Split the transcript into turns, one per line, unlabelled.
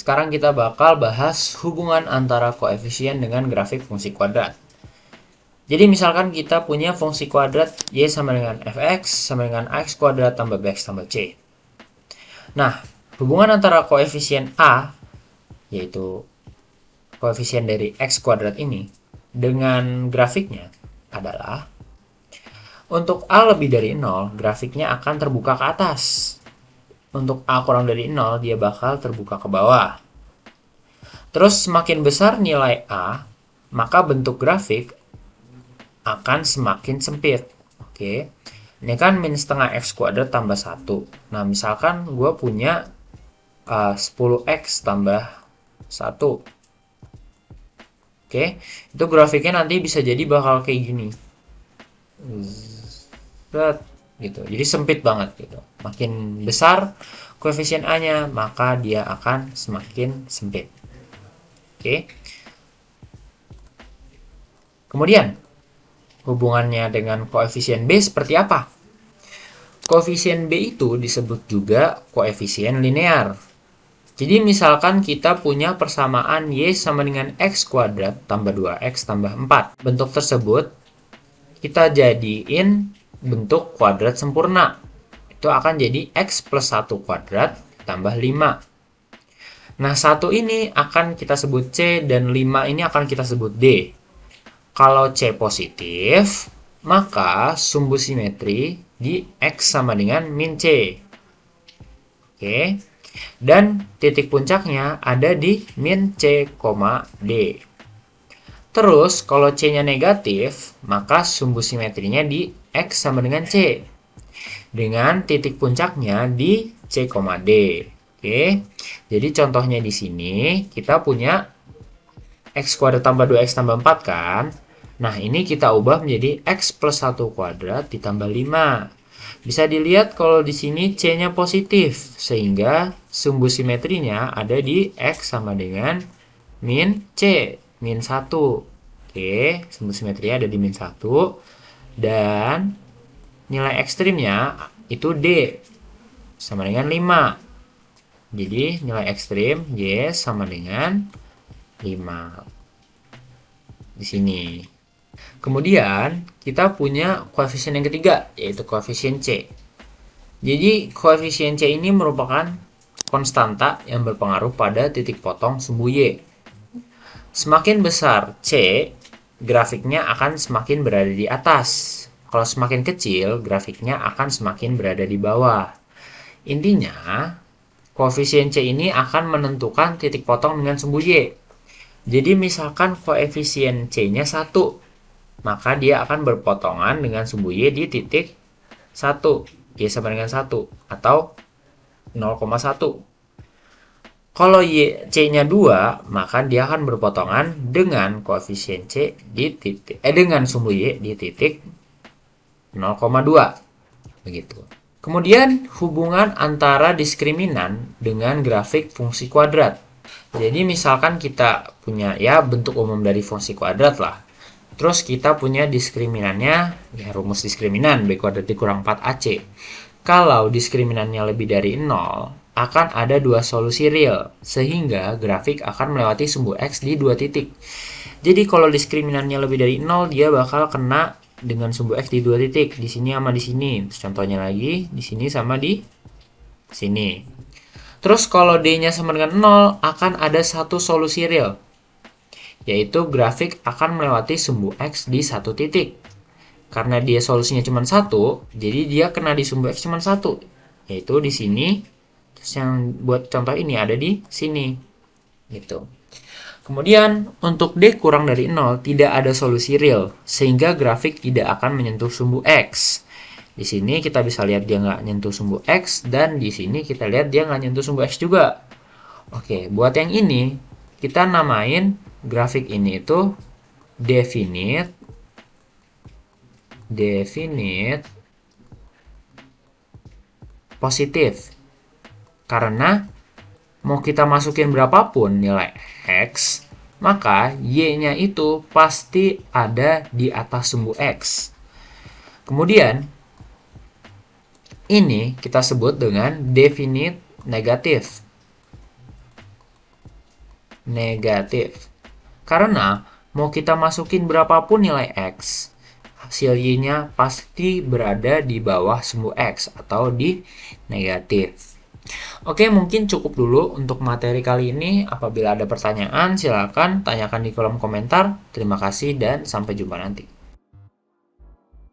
sekarang kita bakal bahas hubungan antara koefisien dengan grafik fungsi kuadrat. Jadi misalkan kita punya fungsi kuadrat y sama dengan fx sama dengan ax kuadrat tambah bx tambah c. Nah, hubungan antara koefisien a, yaitu koefisien dari x kuadrat ini, dengan grafiknya adalah untuk a lebih dari 0, grafiknya akan terbuka ke atas. Untuk a kurang dari 0, dia bakal terbuka ke bawah. Terus semakin besar nilai a, maka bentuk grafik akan semakin sempit. Oke. Ini kan min setengah x kuadrat tambah 1. Nah, misalkan gue punya 10x tambah 1. Oke. Itu grafiknya nanti bisa jadi bakal kayak gini. Gitu. Jadi sempit banget gitu. Makin besar koefisien a-nya, maka dia akan semakin sempit. Oke. Kemudian hubungannya dengan koefisien B seperti apa? Koefisien B itu disebut juga koefisien linear. Jadi misalkan kita punya persamaan Y sama dengan X kuadrat tambah 2X tambah 4. Bentuk tersebut kita jadiin bentuk kuadrat sempurna. Itu akan jadi X plus 1 kuadrat tambah 5. Nah, 1 ini akan kita sebut C dan 5 ini akan kita sebut D. Kalau C positif, maka sumbu simetri di X sama dengan min C. Oke. Dan titik puncaknya ada di min C, D. Terus, kalau C-nya negatif, maka sumbu simetrinya di X sama dengan C. Dengan titik puncaknya di C, D. Oke. Jadi contohnya di sini, kita punya X kuadrat tambah 2X tambah 4 kan? Nah, ini kita ubah menjadi X plus 1 kuadrat ditambah 5. Bisa dilihat kalau di sini C-nya positif, sehingga sumbu simetrinya ada di X sama dengan min C, min 1. Oke, sumbu simetrinya ada di min 1. Dan nilai ekstrimnya itu D, sama dengan 5. Jadi, nilai ekstrim Y sama dengan 5. Di sini. Kemudian, kita punya koefisien yang ketiga, yaitu koefisien C. Jadi, koefisien C ini merupakan konstanta yang berpengaruh pada titik potong sumbu Y. Semakin besar C, grafiknya akan semakin berada di atas. Kalau semakin kecil, grafiknya akan semakin berada di bawah. Intinya, koefisien C ini akan menentukan titik potong dengan sumbu Y. Jadi, misalkan koefisien C-nya 1. Maka dia akan berpotongan dengan sumbu Y di titik 1. Y sama dengan 1. Atau 0,1. Kalau C-nya 2, maka dia akan berpotongan dengan koefisien C di titik, dengan sumbu Y di titik 0,2. Begitu. Kemudian hubungan antara diskriminan dengan grafik fungsi kuadrat. Jadi misalkan kita punya ya bentuk umum dari fungsi kuadrat lah. Terus kita punya diskriminannya, ya rumus diskriminan B kuadrat dikurang 4AC. Kalau diskriminannya lebih dari 0, akan ada dua solusi real, sehingga grafik akan melewati sumbu X di dua titik. Jadi kalau diskriminannya lebih dari 0, dia bakal kena dengan sumbu X di dua titik, di sini sama di sini. Contohnya lagi, di sini sama di sini. Terus kalau D-nya sama dengan 0, akan ada satu solusi real, yaitu grafik akan melewati sumbu X di satu titik. Karena dia solusinya cuma 1, jadi dia kena di sumbu X cuma 1, yaitu di sini. Terus yang buat contoh ini ada di sini. Gitu. Kemudian untuk D kurang dari 0 tidak ada solusi real, sehingga grafik tidak akan menyentuh sumbu X. Di sini kita bisa lihat dia nggak nyentuh sumbu X, dan di sini kita lihat dia nggak nyentuh sumbu X juga. Oke, buat yang ini kita namain grafik ini itu definite positif. Karena mau kita masukin berapapun nilai X, maka Y-nya itu pasti ada di atas sumbu X. Kemudian, ini kita sebut dengan definite negatif. negatif. Karena mau kita masukin berapapun nilai X, hasil Y-nya pasti berada di bawah sumbu X atau di negatif. Oke, mungkin cukup dulu untuk materi kali ini. Apabila ada pertanyaan, silakan tanyakan di kolom komentar. Terima kasih dan sampai jumpa nanti.